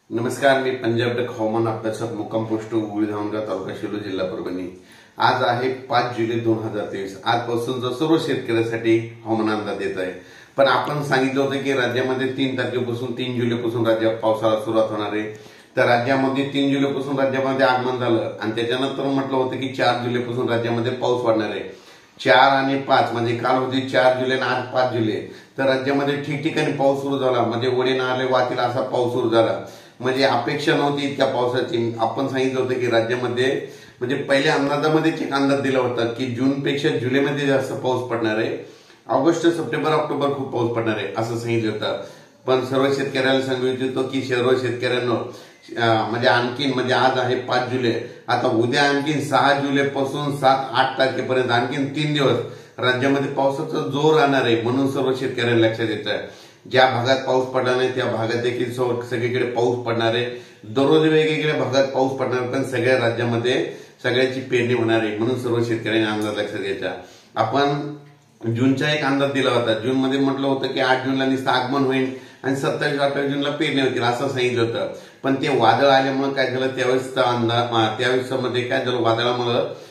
नमस्कार, मी पंजाब डक हवामान अभ्यासक मुक्काम पोस्ट उगळी धावणगाव तालुका शिरूर जिल्हा परभणी। आज आहे 5 जुलै 2023। आजपासून सर्व शेतकऱ्यांसाठी हवामान अंदाज येत आहे। पण आपण सांगितलं होतं की राज्यामध्ये 3 तारखेपासून 3 जुलैपासून राज्यात पावसाला सुरुवात होणार आहे। तर राज्यामध्ये 3 जुलैपासून राज्यामध्ये आगमन झालं आणि त्याच्यानंतर म्हटलं होतं की 4 जुलैपासून राज्यामध्ये पाऊस वाढणार आहे। 4 आणि 5 म्हणजे काल होती 4 जुलै आणि आज 5 जुलै। तर राज्यामध्ये ठिकठिकाणी पाऊस सुरू झाला, म्हणजे ओढे नाले वाहतील असा पाऊस सुरू झाला। म्हणजे अपेक्षा नव्हती इतक्या पावसाची। आपण सांगितलं होतं की राज्यामध्ये म्हणजे पहिल्या अंदाजामध्येच एक अंदाज दिला होता की जूनपेक्षा जुलैमध्ये जास्त पाऊस पडणार आहे, ऑगस्ट सप्टेंबर ऑक्टोबर खूप पाऊस पडणार आहे असं सांगितलं होतं। पण सर्व शेतकऱ्यांना सांगू इच्छितो की सर्व शेतकऱ्यांना म्हणजे आणखीन म्हणजे आज आहे 5 जुलै, आता उद्या आणखीन 6 जुलैपासून 7-8 तारखेपर्यंत आणखीन 3 दिवस राज्यामध्ये पावसाचा जोर राहणार आहे। म्हणून सर्व शेतकऱ्यांना लक्षात येतं ज्या भागात पाऊस पडला नाही त्या भागात देखील सगळीकडे पाऊस पडणार आहे। दररोज वेगवेगळ्या भागात पाऊस पडणार, पण सगळ्या राज्यामध्ये सगळ्याची पेरणी होणार आहे। म्हणून सर्व शेतकऱ्यांनी अंदाज लक्षात घ्यायचा। आपण जूनचा एक अंदाज दिला होता। जून मध्ये म्हटलं होतं की 8 जूनला नुसतं आगमन होईल आणि 27-28 जूनला पेरणी होतील असं सांगितलं होतं। पण ते वादळ आल्यामुळे काय झालं, त्यावेळेसचा अंदाज त्यावेळेस मध्ये काय झालं, वादळामुळे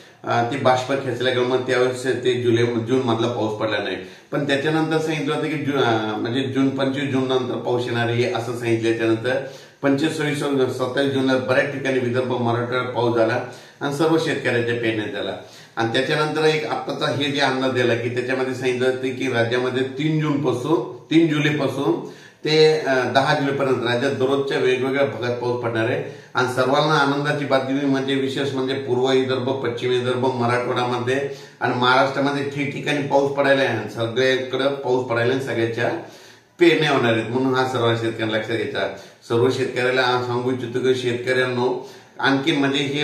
ते बाष्प खेचल्या गेलं, मग त्यावेळेस ते जून मधला पाऊस पडला नाही। पण त्याच्यानंतर सांगितलं होतं की म्हणजे 25 जून नंतर पाऊस येणार आहे असं सांगितलं। त्यानंतर 25-27 जूनला बऱ्याच ठिकाणी विदर्भ मराठवाड्यात पाऊस झाला आणि सर्व शेतकऱ्यांच्या पेरण्यात झाला। आणि त्याच्यानंतर एक आताचा हे जे अंदाज दिला की त्याच्यामध्ये सांगितलं होतं की राज्यामध्ये 3 जुलैपासून ते 10 जुलैपर्यंत राज्यात दररोजच्या वेगवेगळ्या भागात पाऊस पडणार आहे। आणि सर्वांना आनंदाची बातमी म्हणजे विशेष म्हणजे पूर्व विदर्भ, पश्चिम विदर्भ, मराठवाड्यामध्ये आणि महाराष्ट्रामध्ये ठिकठिकाणी पाऊस पडायला आहे। सगळीकडे पाऊस पडायला आहे, सगळ्याच्या पेरण्या होणार आहेत। म्हणून हा सर्व शेतकऱ्यांना लक्षात घ्यायचा। सर्व शेतकऱ्याला सांगू इच्छितो की शेतकऱ्यांनो आणखी म्हणजे हे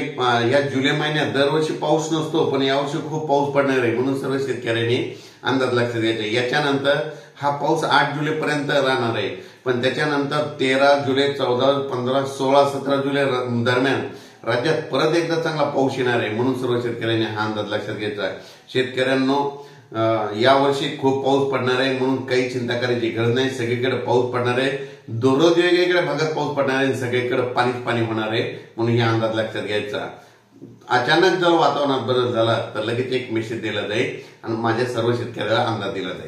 या जुलै महिन्यात दरवर्षी पाऊस नसतो, पण यावर्षी खूप पाऊस पडणार आहे। म्हणून सर्व शेतकऱ्यांनी अंदाज लक्षात घ्यायचा। याच्यानंतर हा पाऊस 8 जुलैपर्यंत राहणार आहे, पण त्याच्यानंतर 13 जुलै, 14, 15, 16, 17 जुलै दरम्यान राज्यात परत एकदा चांगला पाऊस येणार आहे। म्हणून सर्व शेतकऱ्यांनी हा अंदाज लक्षात घ्यायचा आहे। शेतकऱ्यांनो यावर्षी खूप पाऊस पडणार आहे, म्हणून काही चिंता करायची गरज नाही। सगळीकडे पाऊस पडणार आहे, दररोज वेगवेगळ्या भागात पाऊस पडणार आहे, सगळीकडे पाणीच पाणी होणार आहे। म्हणून हा अंदाज लक्षात घ्यायचा। अचानक जर वातावरणात बदल झाला तर लगेच एक मेसेज दिला जाईल आणि माझ्या सर्व शेतकऱ्याला अंदाज दिला जाईल।